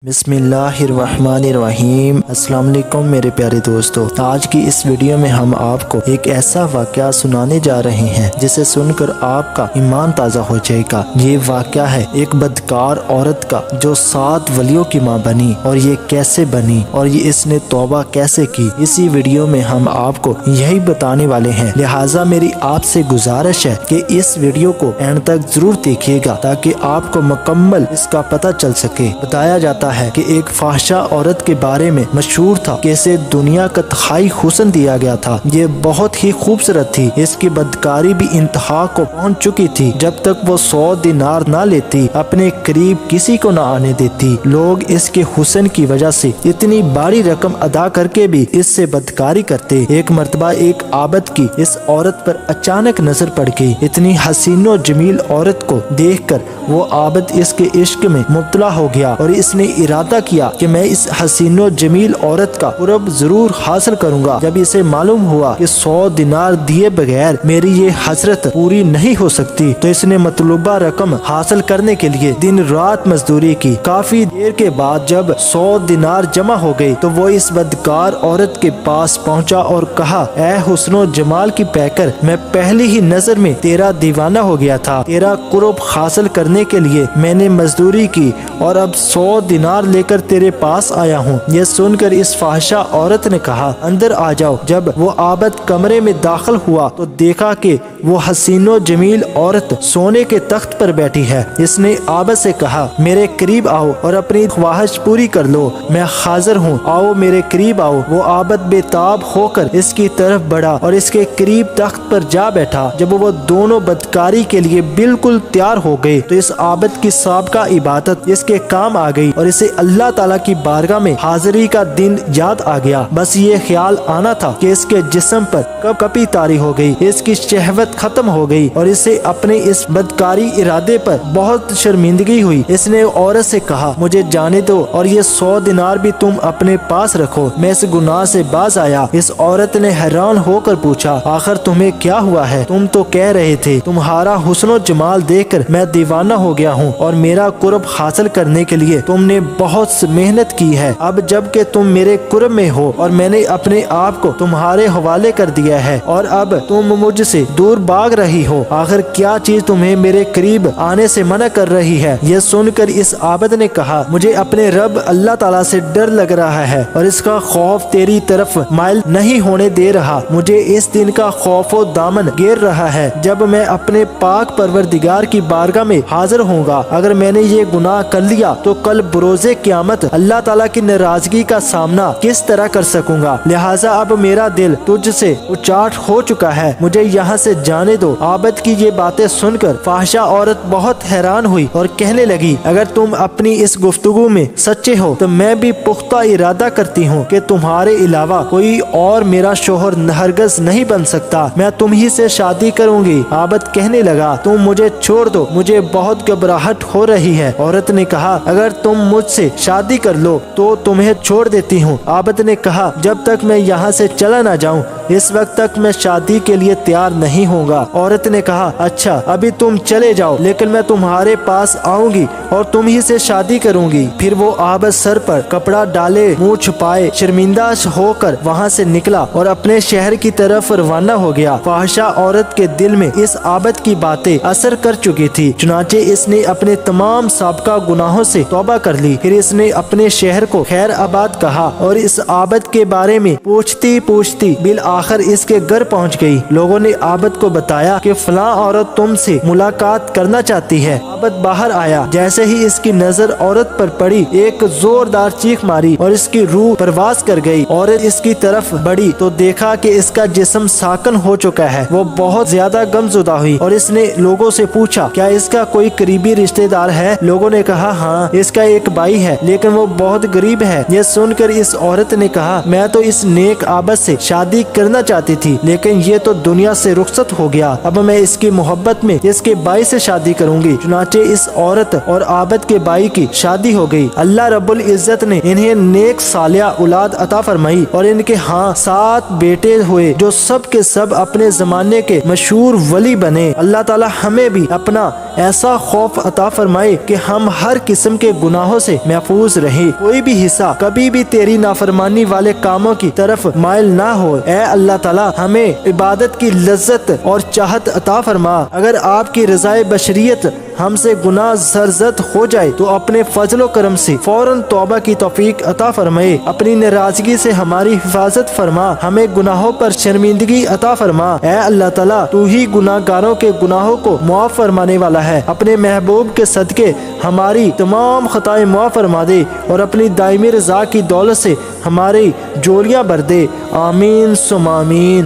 बिस्मिल्लाहिर्रहमानिर्रहीम। अस्सलाम वालेकुम मेरे प्यारे दोस्तों, आज की इस वीडियो में हम आपको एक ऐसा वाक़या सुनाने जा रहे हैं जिसे सुनकर आपका ईमान ताज़ा हो जाएगा। ये वाक़या है एक बदकार औरत का जो 7 वलियों की माँ बनी, और ये कैसे बनी और ये इसने तौबा कैसे की, इसी वीडियो में हम आपको यही बताने वाले हैं। लिहाजा मेरी आपसे गुजारिश है कि इस वीडियो को एंड तक जरूर देखिएगा ताकि आपको मुकम्मल इसका पता चल सके। बताया जाता है कि एक फाहशा औरत के बारे में मशहूर था कि इसे दुनिया का तहाई हुस्न दिया गया था। ये बहुत ही खूबसूरत थी। इसकी बदकारी भी इंतहा को पहुंच चुकी थी। जब तक वो 100 दिनार ना लेती, अपने करीब किसी को ना आने देती। लोग इसके हुस्न की वजह से इतनी बड़ी रकम अदा करके भी इससे बदकारी करते। एक मर्तबा एक आबद की इस औरत पर अचानक नजर पड़ गई। इतनी हसीन और जमील औरत को देखकर वो आबद इसके इश्क में मुब्तला हो गया और इसने इरादा किया कि मैं इस हसीन और जमील औरत का कुर्ब जरूर हासिल करूंगा। जब इसे मालूम हुआ कि 100 दिनार दिए बगैर मेरी ये हसरत पूरी नहीं हो सकती, तो इसने मतलूबा रकम हासिल करने के लिए दिन रात मजदूरी की। काफी देर के बाद जब 100 दिनार जमा हो गई तो वो इस बदकार औरत के पास पहुंचा और कहा, ऐ हुस्नो जमाल की पैकर, मैं पहली ही नजर में तेरा दीवाना हो गया था। तेरा कुर्ब हासिल करने के लिए मैंने मजदूरी की और अब 100 दिनार लेकर तेरे पास आया हूँ। ये सुनकर इस फाहशा औरत ने कहा, अंदर आ जाओ। जब वो आबद कमरे में दाखिल हुआ तो देखा कि वो हसीनो जमील औरत सोने के तख्त पर बैठी है। इसने आबद से कहा, मेरे करीब आओ और अपनी ख्वाहिश पूरी कर लो। मैं हाजिर हूँ, आओ मेरे करीब आओ। वो आबद बेताब होकर इसकी तरफ बढ़ा और इसके करीब तख्त पर जा बैठा। जब वो दोनों बदकारी के लिए बिल्कुल तैयार हो गए तो इस आबद की साबका इबादत इसके काम आ गई और इसे अल्लाह ताला की बारगाह में हाजिरी का दिन याद आ गया। बस ये ख्याल आना था कि इसके जिस्म पर कब कपी तारी हो गई, इसकी शहवत खत्म हो गई और इसे अपने इस बदकारी इरादे पर बहुत शर्मिंदगी हुई। इसने औरत से कहा, मुझे जाने दो और ये 100 दिनार भी तुम अपने पास रखो, मैं इस गुनाह से बाज आया। इस औरत ने हैरान होकर पूछा, आखिर तुम्हें क्या हुआ है? तुम तो कह रहे थे तुम्हारा हुस्न और जमाल देखकर मैं दीवाना हो गया हूँ और मेरा कुर्ब हासिल करने के लिए तुमने बहुत मेहनत की है। अब जब कि तुम मेरे कुर्ब में हो और मैंने अपने आप को तुम्हारे हवाले कर दिया है और अब तुम मुझसे दूर भाग रही हो, आखिर क्या चीज तुम्हें मेरे करीब आने से मना कर रही है? यह सुनकर इस आबद ने कहा, मुझे अपने रब अल्लाह ताला से डर लग रहा है और इसका खौफ तेरी तरफ माइल नहीं होने दे रहा। मुझे इस दिन का खौफो दामन घेर रहा है जब मैं अपने पाक परवरदिगार की बारगाह में हाजिर होऊंगा। अगर मैंने ये गुनाह कर लिया तो कल बरोज़े क़यामत अल्लाह ताला की नाराजगी का सामना किस तरह कर सकूंगा? लिहाजा अब मेरा दिल तुझसे उचाट हो चुका है, मुझे यहाँ से जाने दो। आबद की ये बातें सुनकर फाहशा औरत बहुत हैरान हुई और कहने लगी, अगर तुम अपनी इस गुफ्तगू में सच्चे हो तो मैं भी पुख्ता इरादा करती हूँ कि तुम्हारे अलावा कोई और मेरा शोहर हरगिज़ नहीं बन सकता। मैं तुम ही से शादी करूँगी। आबद कहने लगा, तुम मुझे छोड़ दो, मुझे बहुत घबराहट हो रही है। औरत ने कहा, अगर तुम मुझसे शादी कर लो तो तुम्हें छोड़ देती हूँ। आबद ने कहा, जब तक मैं यहाँ से चला ना जाऊँ इस वक्त तक मैं शादी के लिए तैयार नहीं होगा। औरत ने कहा, अच्छा अभी तुम चले जाओ, लेकिन मैं तुम्हारे पास आऊंगी और तुम ही से शादी करूंगी। फिर वो आबद सर पर कपड़ा डाले, मुंह छुपाए, शर्मिंदा होकर वहाँ से निकला और अपने शहर की तरफ रवाना हो गया। फाहशा औरत के दिल में इस आबद की बातें असर कर चुकी थी, चुनाचे इसने अपने तमाम साबका गुनाहों से तौबा कर ली। फिर इसने अपने शहर को खैर आबाद कहा और इस आबद के बारे में पूछती पूछती बिल आखिर इसके घर पहुंच गई। लोगों ने आबद को बताया कि फलां औरत तुमसे मुलाकात करना चाहती है। आबद बाहर आया, जैसे ही इसकी नजर औरत पर पड़ी एक जोरदार चीख मारी और इसकी रूह परवास कर गई। औरत इसकी तरफ बढ़ी तो देखा कि इसका जिस्म साकन हो चुका है। वो बहुत ज्यादा गमजुदा हुई और इसने लोगों से पूछा, क्या इसका कोई करीबी रिश्तेदार है? लोगों ने कहा, हाँ इसका एक भाई है लेकिन वो बहुत गरीब है। यह सुनकर इस औरत ने कहा, मैं तो इस नेक आबद से शादी करना चाहती थी लेकिन ये तो दुनिया से रुखसत हो गया। अब मैं इसकी मोहब्बत में इसके भाई से शादी करूंगी। चुनाचे इस औरत और आबद के भाई की शादी हो गई। अल्लाह रब्बुल इज्जत ने इन्हें नेक सालिया औलाद अता फरमाई और इनके 7 बेटे हुए जो सब के सब अपने जमाने के मशहूर वली बने। अल्लाह ताला हमें भी अपना ایسا خوف عطا فرمائے کہ ہم ہر قسم کے گناہوں سے محفوظ رہیں، کوئی بھی حصہ کبھی بھی تیری نافرمانی والے کاموں کی طرف مائل نہ ہو۔ اے اللہ تعالی ہمیں عبادت کی لذت اور چاہت عطا فرما۔ اگر آپ کی رضائے بشریت ہم سے گناہ سرزد ہو جائے تو اپنے فضل و کرم سے فوراً توبہ کی توفیق عطا فرمائے، اپنی ناراضگی سے ہماری حفاظت فرما، ہمیں گناہوں پر شرمندگی عطا فرما۔ اے اللہ تعالیٰ تو ہی گناہ گاروں کے گناہوں کو معاف فرمانے والا ہے، اپنے محبوب کے صدقے ہماری تمام خطائیں معاف فرما دے اور اپنی دائمی رضا کی دولت سے ہماری جولیاں بھر دے، آمین ثم آمین۔